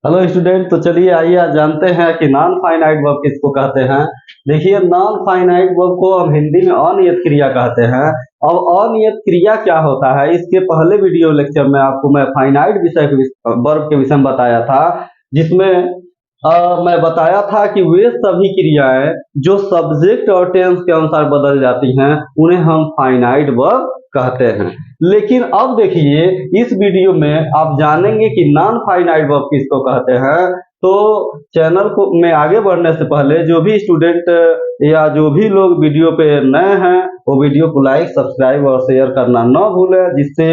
Hello student, तो चलिए आइए आज जानते हैं कि नॉन फाइनाइट वर्ब किसको कहते हैं। देखिए, नॉन फाइनाइट वर्ब को हम हिंदी में अनियत क्रिया कहते हैं। अब अनियत क्रिया क्या होता है, इसके पहले वीडियो लेक्चर में आपको मैं फाइनाइट विषय के वर्ब के विषय में बताया था, जिसमें मैं बताया था कि वे सभी क्रियाएं जो सब्जेक्ट और टेंस के अनुसार बदल जाती हैं उन्हें हम फाइनाइट वर्ब कहते हैं। लेकिन अब देखिए, इस वीडियो में आप जानेंगे कि नॉन फाइनाइट वर्ब किसको कहते हैं। तो चैनल को में आगे बढ़ने से पहले जो भी स्टूडेंट या जो भी लोग वीडियो पे नए हैं वो वीडियो को लाइक, सब्सक्राइब और शेयर करना न भूलें, जिससे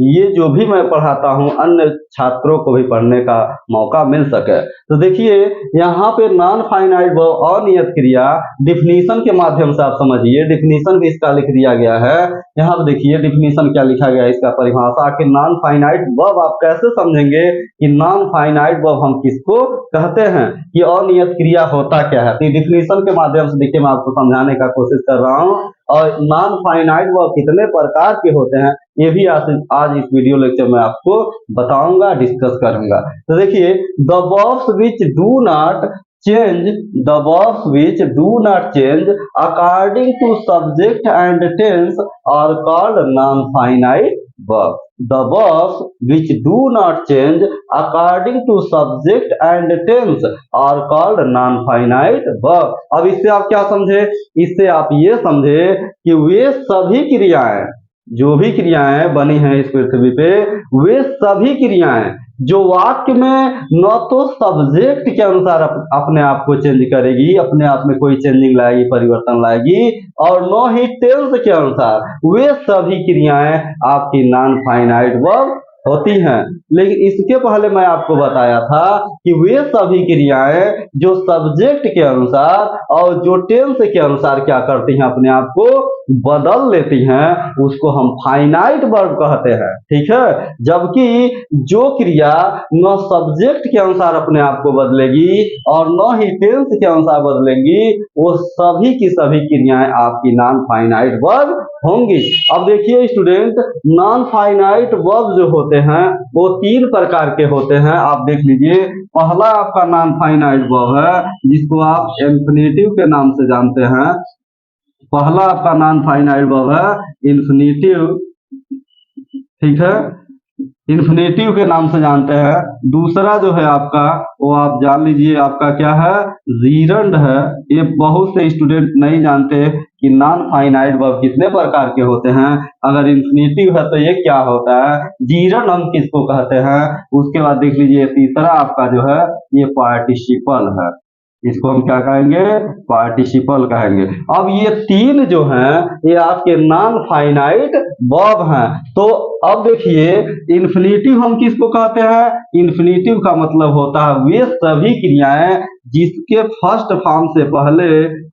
ये जो भी मैं पढ़ाता हूँ अन्य छात्रों को भी पढ़ने का मौका मिल सके। तो देखिए, यहाँ पे नॉन फाइनाइट वर्ब अनियत क्रिया डिफिनीशन के माध्यम से आप समझिए। डिफिनीशन भी इसका लिख दिया गया है। यहाँ पे देखिए डिफिनीशन क्या लिखा गया है, इसका परिभाषा कि नॉन फाइनाइट वर्ब आप कैसे समझेंगे कि नॉन फाइनाइट वर्ब हम किसको कहते हैं, कि अनियत क्रिया होता क्या है। तो डिफिनीशन के माध्यम से देखिए मैं आपको समझाने का कोशिश कर रहा हूँ। और नॉन फाइनाइट वर्ब कितने प्रकार के होते हैं ये भी आज इस वीडियो लेक्चर में आपको बताऊंगा, डिस्कस करूंगा। तो देखिए, the verbs which do not change the verbs which do not change according to subject and tense are called non-finite verbs. The verbs which do not change according to subject and tense are called non-finite verbs. अब इससे आप क्या समझे? इससे आप ये समझे कि वे सभी क्रियाएं, जो भी क्रियाएं बनी हैं इस पृथ्वी पे, वे सभी क्रियाएं जो वाक्य में न तो सब्जेक्ट के अनुसार अपने आप को चेंज करेगी, अपने आप में कोई चेंजिंग लाएगी, परिवर्तन लाएगी, और न ही टेंस के अनुसार, वे सभी क्रियाएं आपकी नॉन फाइनाइट वर्ब होती हैं। लेकिन इसके पहले मैं आपको बताया था कि वे सभी क्रियाएं जो सब्जेक्ट के अनुसार और जो टेंस के अनुसार क्या करती हैं, अपने आप को बदल लेती हैं, उसको हम फाइनाइट वर्ब कहते हैं। ठीक है, जबकि जो क्रिया न सब्जेक्ट के अनुसार अपने आप को बदलेगी और न ही टेंस के अनुसार बदलेगी, वो सभी की सभी क्रियाएं आपकी नॉन फाइनाइट वर्ब होंगी। अब देखिए स्टूडेंट, नॉन फाइनाइट वर्ब जो होते हैं वो तीन प्रकार के होते हैं। आप देख लीजिए, पहला आपका नॉन फाइनाइट वर्ब है जिसको आप इंफिनिटिव के नाम से जानते हैं। पहला आपका नॉन फाइनाइट वर्ब है इंफिनिटिव, ठीक है, इंफिनिटिव के नाम से जानते हैं। दूसरा जो है आपका, वो आप जान लीजिए, आपका क्या है, जीरंड है। ये बहुत से स्टूडेंट नहीं जानते कि नॉन फाइनाइट वर्ब कितने प्रकार के होते हैं। अगर इंफिनिटिव है तो ये क्या होता है, जीरंड हम किसको कहते हैं। उसके बाद देख लीजिए, तीसरा आपका जो है ये पार्टिसिपल है, इसको हम क्या कहेंगे, पार्टिसिपल कहेंगे। अब ये तीन जो हैं ये आपके नॉन फाइनाइट वर्ब हैं। तो अब देखिए, इन्फिनिटिव हम किसको कहते हैं, इन्फिनिटिव का मतलब होता है वे सभी क्रियाएं जिसके फर्स्ट फॉर्म से पहले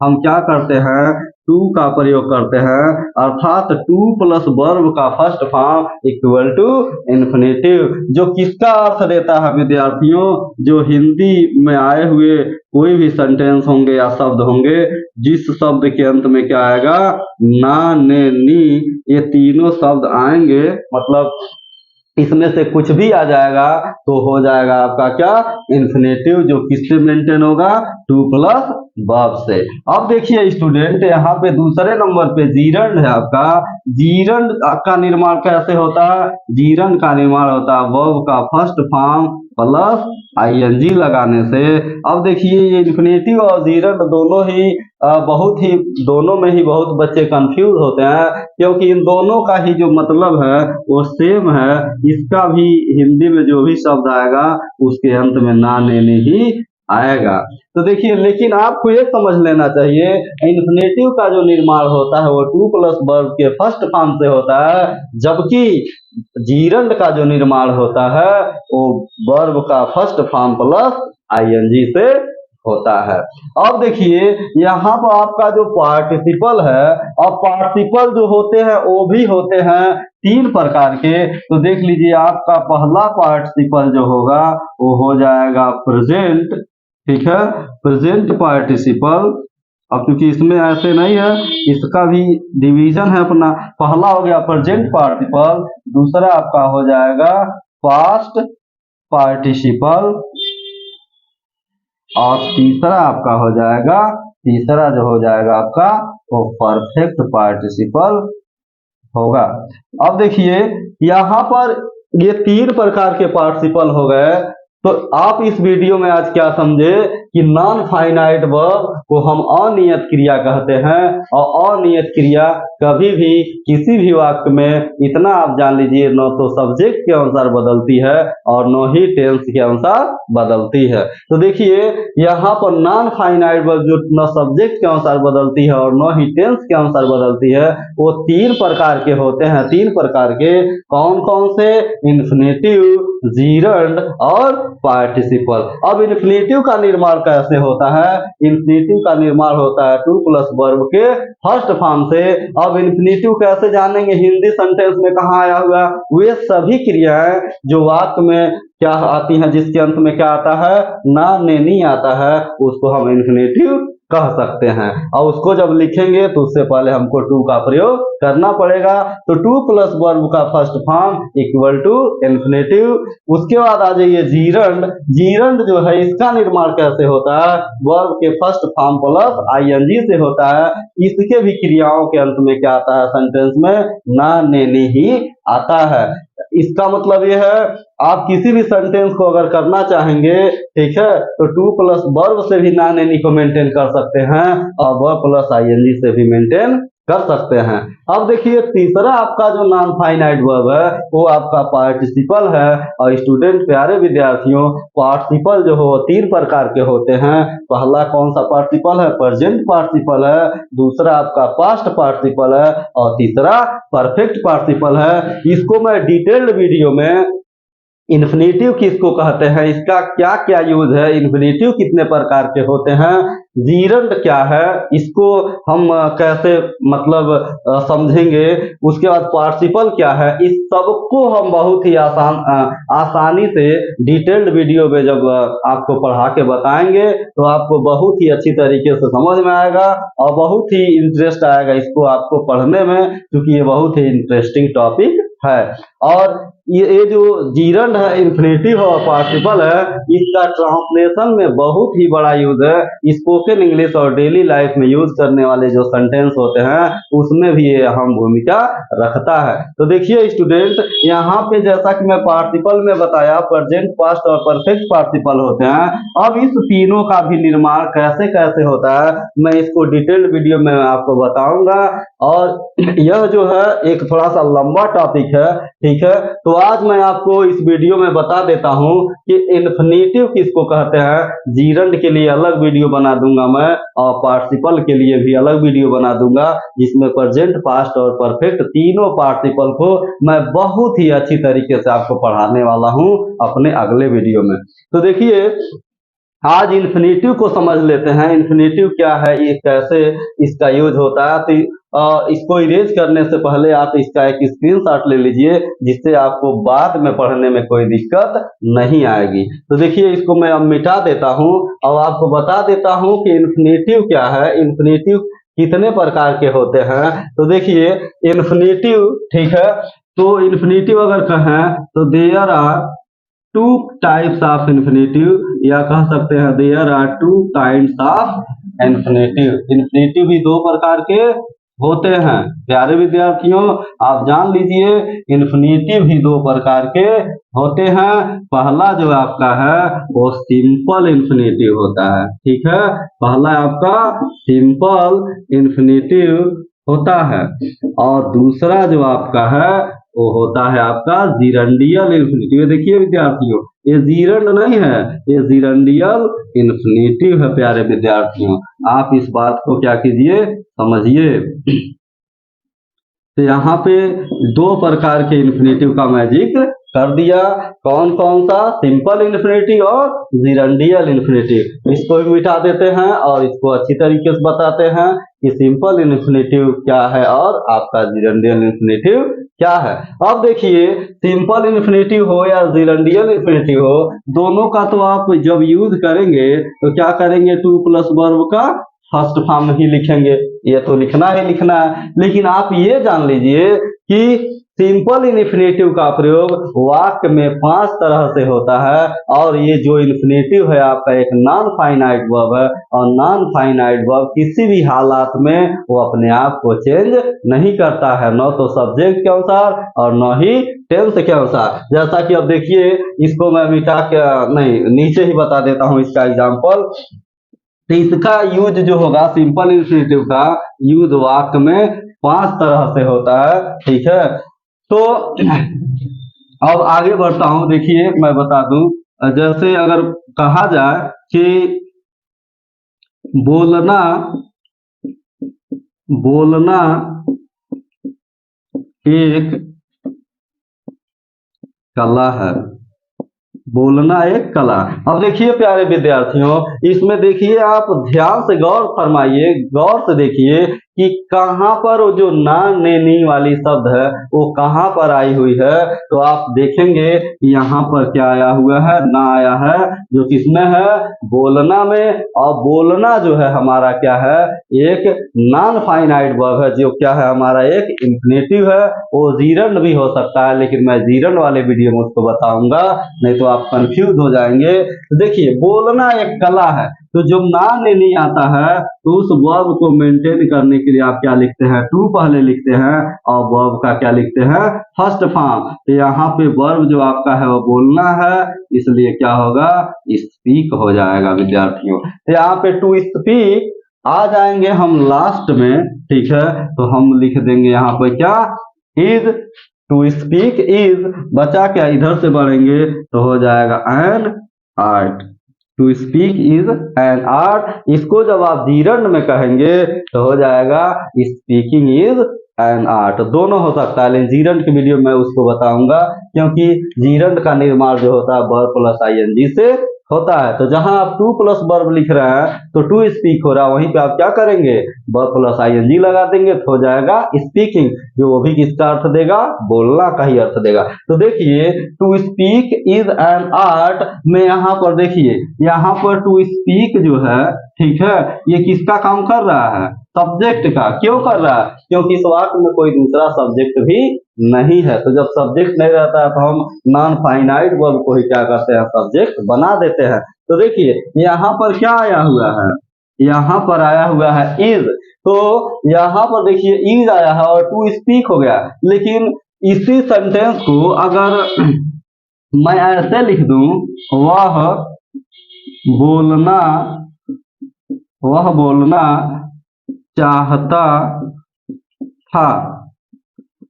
हम क्या करते हैं, टू का प्रयोग करते हैं, अर्थात टू प्लस वर्ब का first form equal to infinitive. जो किसका अर्थ देता है विद्यार्थियों, जो हिंदी में आए हुए कोई भी सेंटेंस होंगे या शब्द होंगे, जिस शब्द के अंत में क्या आएगा, ना, ने, नी, ये तीनों शब्द आएंगे, मतलब इसमें से कुछ भी आ जाएगा तो हो जाएगा आपका क्या, इन्फिनिटिव, जो किससे मेंटेन होगा, टू प्लस वर्ब से। अब देखिए स्टूडेंट, यहाँ पे दूसरे नंबर पे जीरंड है आपका। जीरंड का निर्माण कैसे होता है, जीरंड का निर्माण होता है वर्ब का फर्स्ट फॉर्म प्लस आईएनजी लगाने से। अब देखिए, ये इन्फिनिटिव और जीरंड दोनों ही दोनों में ही बहुत बच्चे कंफ्यूज होते हैं, क्योंकि इन दोनों का ही जो मतलब है वो सेम है। इसका भी हिंदी में जो भी शब्द आएगा उसके अंत में ना, ने, ने ही आएगा। तो देखिए, लेकिन आपको ये समझ लेना चाहिए, इन्फिनिटिव का जो निर्माण होता है वो टू प्लस वर्ब के फर्स्ट फॉर्म से होता है, जबकि जीरंड का जो निर्माण होता है वो वर्ब का फर्स्ट फॉर्म प्लस आईएनजी से होता है। अब देखिए, यहाँ पर आपका जो पार्टिसिपल है, और पार्टिसिपल जो होते हैं वो भी होते हैं तीन प्रकार के। तो देख लीजिए, आपका पहला पार्टिसिपल जो होगा वो हो जाएगा प्रेजेंट, ठीक है, प्रेजेंट पार्टिसिपल। अब क्योंकि इसमें ऐसे नहीं है, इसका भी डिवीजन है अपना। पहला हो गया प्रेजेंट पार्टिसिपल, दूसरा आपका हो जाएगा पास्ट पार्टिसिपल, और तीसरा आपका हो जाएगा, तीसरा जो हो जाएगा आपका वो परफेक्ट पार्टिसिपल होगा। अब देखिए यहाँ पर ये 3 प्रकार के पार्टिसिपल हो गए। तो आप इस वीडियो में आज क्या समझे कि नॉन फाइनाइट वर्ब को हम अनियत क्रिया कहते हैं, और अनियत क्रिया कभी भी किसी भी वाक्य में, इतना आप जान लीजिए, न तो सब्जेक्ट के अनुसार बदलती है और न ही टेंस के अनुसार बदलती है। तो देखिए यहाँ पर नॉन फाइनाइट वर्ब जो न सब्जेक्ट के अनुसार बदलती है और न ही टेंस के अनुसार बदलती है, वो 3 प्रकार के होते हैं। 3 प्रकार के कौन कौन से? इन्फिनेटिव, जीरंड और पार्टिसिपल। अब इन्फिनेटिव का निर्माण कैसे होता है? इन्फिनेटिव का निर्माण होता है टू प्लस वर्ब के फर्स्ट फॉर्म से। अब इन्फिनेटिव कैसे जानेंगे? हिंदी सेंटेंस में कहाँ आया हुआ? वे सभी क्रियाएं जो वाक्य में क्या आती हैं, जिसके अंत में क्या आता है? ना, ने, नहीं आता है, उसको हम इन्फिनेटिव कह सकते हैं। और उसको जब लिखेंगे तो उससे पहले हमको टू का प्रयोग करना पड़ेगा। तो टू प्लस वर्ब का first form equal to infinitive. उसके बाद आ जाइए जीरंड। जीरंड जो है इसका निर्माण कैसे होता है? वर्ब के फर्स्ट फॉर्म प्लस आईएनजी से होता है। इसके भी क्रियाओं के अंत में क्या आता है सेंटेंस में? ना, ने, नी ही आता है। इसका मतलब यह है आप किसी भी सेंटेंस को अगर करना चाहेंगे, ठीक है, तो टू प्लस वर्ब से भी ना, ने, नी को मेंटेन कर सकते हैं और वर्ब प्लस आईएनजी से भी मेंटेन कर सकते हैं। अब देखिए तीसरा आपका जो नॉन फाइनाइट वर्ब है वो आपका पार्टिसिपल है। और स्टूडेंट प्यारे विद्यार्थियों, पार्टिसिपल जो हो 3 प्रकार के होते हैं। पहला कौन सा पार्टिसिपल है? प्रेजेंट पार्टिसिपल है। दूसरा आपका पास्ट पार्टिसिपल है और तीसरा परफेक्ट पार्टिसिपल है। इसको मैं डिटेल्ड वीडियो में इन्फिनेटिव किसको कहते हैं, इसका क्या क्या यूज है, इन्फिनेटिव कितने प्रकार के होते हैं, जीरंड क्या है, इसको हम कैसे मतलब समझेंगे, उसके बाद पार्टिसिपल क्या है, इस सबको हम बहुत ही आसानी से डिटेल्ड वीडियो में जब आपको पढ़ा के बताएंगे तो आपको बहुत ही अच्छी तरीके से समझ में आएगा और बहुत ही इंटरेस्ट आएगा इसको आपको पढ़ने में, क्योंकि ये बहुत ही इंटरेस्टिंग टॉपिक है। और ये जो जीरंड है, इन्फिनेटिव और पार्टिसिपल है, इसका ट्रांसलेशन में बहुत ही बड़ा यूज है। स्पोकन इंग्लिश और डेली लाइफ में यूज करने वाले जो सेंटेंस होते हैं उसमें भी ये अहम भूमिका रखता है। तो देखिए स्टूडेंट, यहाँ पे जैसा कि मैं पार्टिसिपल में बताया प्रेजेंट, पास्ट और परफेक्ट पार्टिसिपल होते हैं। अब इस तीनों का भी निर्माण कैसे कैसे होता है मैं इसको डिटेल्ड वीडियो में आपको बताऊंगा। और यह जो है एक थोड़ा सा लंबा टॉपिक है, ठीक है। तो आज मैं आपको इस वीडियो में बता देता हूं कि इन्फिनेटिव किसको कहते हैं। जीरंड के लिए अलग वीडियो बना दूंगा मैं और पार्टिसिपल के लिए भी अलग वीडियो बना दूंगा, जिसमें प्रेजेंट, पास्ट और परफेक्ट तीनों पार्टिसिपल को मैं बहुत ही अच्छी तरीके से आपको पढ़ाने वाला हूं अपने अगले वीडियो में। तो देखिए आज इन्फिनेटिव को समझ लेते हैं। इन्फिनेटिव क्या है, ये कैसे इसका यूज होता है। तो इसको इरेज करने से पहले आप इसका एक स्क्रीनशॉट ले लीजिए, जिससे आपको बाद में पढ़ने में कोई दिक्कत नहीं आएगी। तो देखिए इसको मैं अब मिटा देता हूं और आपको बता देता हूं कि इन्फिनेटिव क्या है, इन्फिनेटिव कितने प्रकार के होते हैं। तो देखिए इन्फिनेटिव, ठीक है, तो इन्फिनेटिव अगर कहें तो there are two types of infinitive, या कह सकते हैं there are two kinds of infinitive. Infinitive भी 2 प्रकार के होते हैं। प्यारे विद्यार्थियों आप जान लीजिए इन्फिनेटिव भी 2 प्रकार के होते हैं। पहला जो आपका है वो सिंपल इन्फिनेटिव होता है, ठीक है, पहला आपका सिंपल इन्फिनेटिव होता है। और दूसरा जो आपका है वो होता है आपका जीरंडियल इन्फिनेटिव। देखिए विद्यार्थियों ये जीरंड नहीं है, ये जीरंडियल इन्फिनेटिव है। प्यारे विद्यार्थियों आप इस बात को क्या कीजिए, समझिए। तो यहाँ पे 2 प्रकार के इन्फिनेटिव का मैं जिक्र कर दिया। कौन कौन सा? सिंपल इन्फिनेटिव और जीरंडियल इन्फिनेटिव। इसको भी मिटा देते हैं और इसको अच्छी तरीके से बताते हैं कि सिंपल इन्फिनेटिव क्या है और आपका जीरंडियल इन्फिनेटिव क्या है। अब देखिए सिंपल इन्फिनेटिव हो या जीरंडियल इन्फिनेटिव हो, दोनों का तो आप जब यूज करेंगे तो क्या करेंगे, टू प्लस वर्ब का फर्स्ट फॉर्म ही लिखेंगे, ये तो लिखना ही लिखना है। लेकिन आप ये जान लीजिए कि सिंपल इन्फिनेटिव का प्रयोग वाक्य में 5 तरह से होता है और ये जो इन्फिनेटिव है आपका एक नॉन फाइनाइट वर्ब है और नॉन फाइनाइट वर्ब किसी भी हालात में वो अपने आप को चेंज नहीं करता है, न तो सब्जेक्ट के अनुसार और न ही टेंस के अनुसार। जैसा कि अब देखिए इसको मैं मिटा के नहीं नीचे ही बता देता हूँ इसका एग्जाम्पल। तो इसका यूज जो होगा सिंपल इन्फिनेटिव का यूज वाक्य में 5 तरह से होता है, ठीक है। तो अब आगे बढ़ता हूं, देखिए मैं बता दूं, जैसे अगर कहा जाए कि बोलना बोलना एक कला है, बोलना एक कला। अब देखिए प्यारे विद्यार्थियों, इसमें देखिए आप ध्यान से गौर फरमाइए, गौर से देखिए कि कहाँ पर वो जो ना नेनी वाली शब्द है वो कहाँ पर आई हुई है। तो आप देखेंगे यहाँ पर क्या आया हुआ है, ना आया है, जो किसमें है, बोलना में। और बोलना जो है हमारा क्या है, एक नॉन फाइनाइट वर्ब है, जो क्या है हमारा एक इन्फिनेटिव है। वो जीरंड भी हो सकता है, लेकिन मैं जीरंड वाले वीडियो में उसको बताऊंगा, नहीं तो आप कंफ्यूज हो जाएंगे। तो देखिए बोलना एक कला है, तो जब ना ने नहीं आता है तो उस वर्ब को मेंटेन करने के लिए आप क्या लिखते हैं, टू पहले लिखते हैं और वर्ब का क्या लिखते हैं, फर्स्ट फॉर्म। तो यहाँ पे वर्ब जो आपका है वो बोलना है, इसलिए क्या होगा, स्पीक हो जाएगा विद्यार्थियों। तो यहाँ पे टू स्पीक आ जाएंगे हम लास्ट में, ठीक है। तो हम लिख देंगे यहाँ पे क्या, इज, टू स्पीक इज, बचा क्या, इधर से बढ़ेंगे तो हो जाएगा an art. To speak is an art. इसको जब आप जीरंड में कहेंगे तो हो जाएगा स्पीकिंग इज एन आर्ट। दोनों हो सकता है, लेकिन जीरंड की वीडियो में उसको बताऊंगा, क्योंकि जीरंड का निर्माण जो होता है वर्ब प्लस आईएनजी से होता है। तो जहां आप टू प्लस वर्ब लिख रहे हैं तो टू स्पीक हो रहा है, वहीं पे आप क्या करेंगे, वर्ब प्लस आईएनजी लगा देंगे तो हो जाएगा स्पीकिंग, जो वो भी किसका अर्थ देगा, बोलना का ही अर्थ देगा। तो देखिए to speak is an art में यहाँ पर देखिए, यहाँ पर टू स्पीक जो है, ठीक है, ये किसका काम कर रहा है, सब्जेक्ट का। क्यों कर रहा है, क्योंकि इस वाक्य में कोई दूसरा सब्जेक्ट भी नहीं है। तो जब सब्जेक्ट नहीं रहता है तो हम नॉन फाइनाइट वर्ब को ही क्या करते हैं, सब्जेक्ट बना देते हैं। तो देखिए यहाँ पर क्या आया हुआ है, यहाँ पर आया हुआ है इज। तो यहाँ पर देखिए इज आया है और टू स्पीक हो गया, लेकिन इसी सेंटेंस को अगर मैं ऐसे लिख दूं, वह बोलना वह बोलना चाहता था,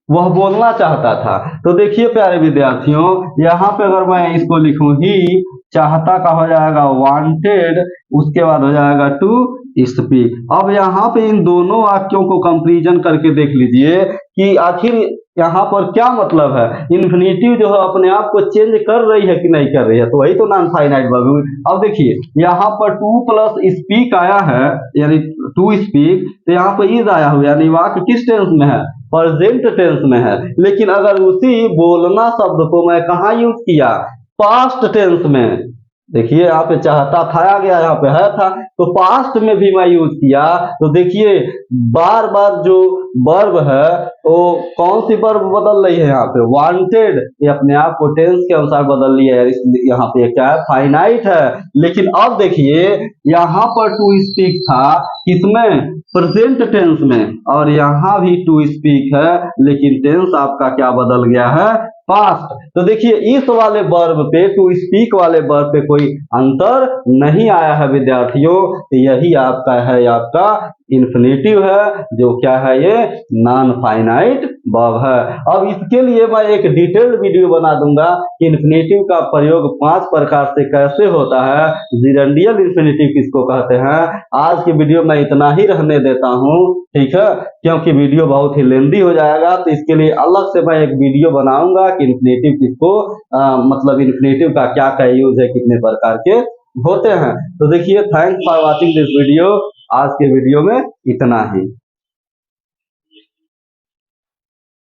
वह बोलना चाहता था। तो देखिए प्यारे विद्यार्थियों, यहाँ पे अगर मैं इसको लिखूं, ही चाहता का हो जाएगा वांटेड, उसके बाद हो जाएगा टू स्पीक। अब यहाँ पे इन दोनों वाक्यों को कंपैरिजन करके देख लीजिए कि आखिर यहाँ पर क्या मतलब है। इन्फिनेटिव जो है अपने आप को चेंज कर रही है कि नहीं कर रही है, तो वही तो नॉन फाइनाइट वर्ब। अब देखिए यहाँ पर टू प्लस स्पीक आया है, यानी टू स्पीक, तो यहाँ पर इज आया हुआ, यानी वाक्य किस टेंस में है, प्रेजेंट टेंस में है। लेकिन अगर उसी बोलना शब्द को मैं कहाँ यूज किया, पास्ट टेंस में। देखिए यहाँ पे चाहता था आ गया, यहाँ पे है था, तो पास्ट में भी मैं यूज किया। तो देखिए बार बार जो वर्ब है वो कौन सी वर्ब बदल रही है, यहाँ पे वांटेड, ये अपने आप को टेंस के अनुसार बदल लिया है, यहाँ पे क्या है, फाइनाइट है। लेकिन अब देखिए यहाँ पर टू स्पीक था किसमें, प्रेजेंट टेंस में, और यहाँ भी टू स्पीक है, लेकिन टेंस आपका क्या बदल गया है, पास्ट। तो देखिए इस वाले वर्ब पे, टू स्पीक वाले वर्ब पे कोई अंतर नहीं आया है विद्यार्थियों। तो यही आपका है, आपका इन्फिनेटिव है, जो क्या है, ये नॉन फाइनाइट वर्ब है। अब इसके लिए मैं एक डिटेल्ड वीडियो बना दूंगा कि इन्फिनेटिव का प्रयोग 5 प्रकार से कैसे होता है, जिरंडियल इन्फिनेटिव किसको कहते हैं। आज की वीडियो में इतना ही रहने देता हूं, ठीक है, क्योंकि वीडियो बहुत ही लेंदी हो जाएगा। तो इसके लिए अलग से मैं एक वीडियो बनाऊंगा कि इन्फिनेटिव किसको मतलब इन्फिनेटिव का क्या क्या यूज है, कितने प्रकार के होते हैं। तो देखिए, thanks for watching this video. आज के वीडियो में इतना ही।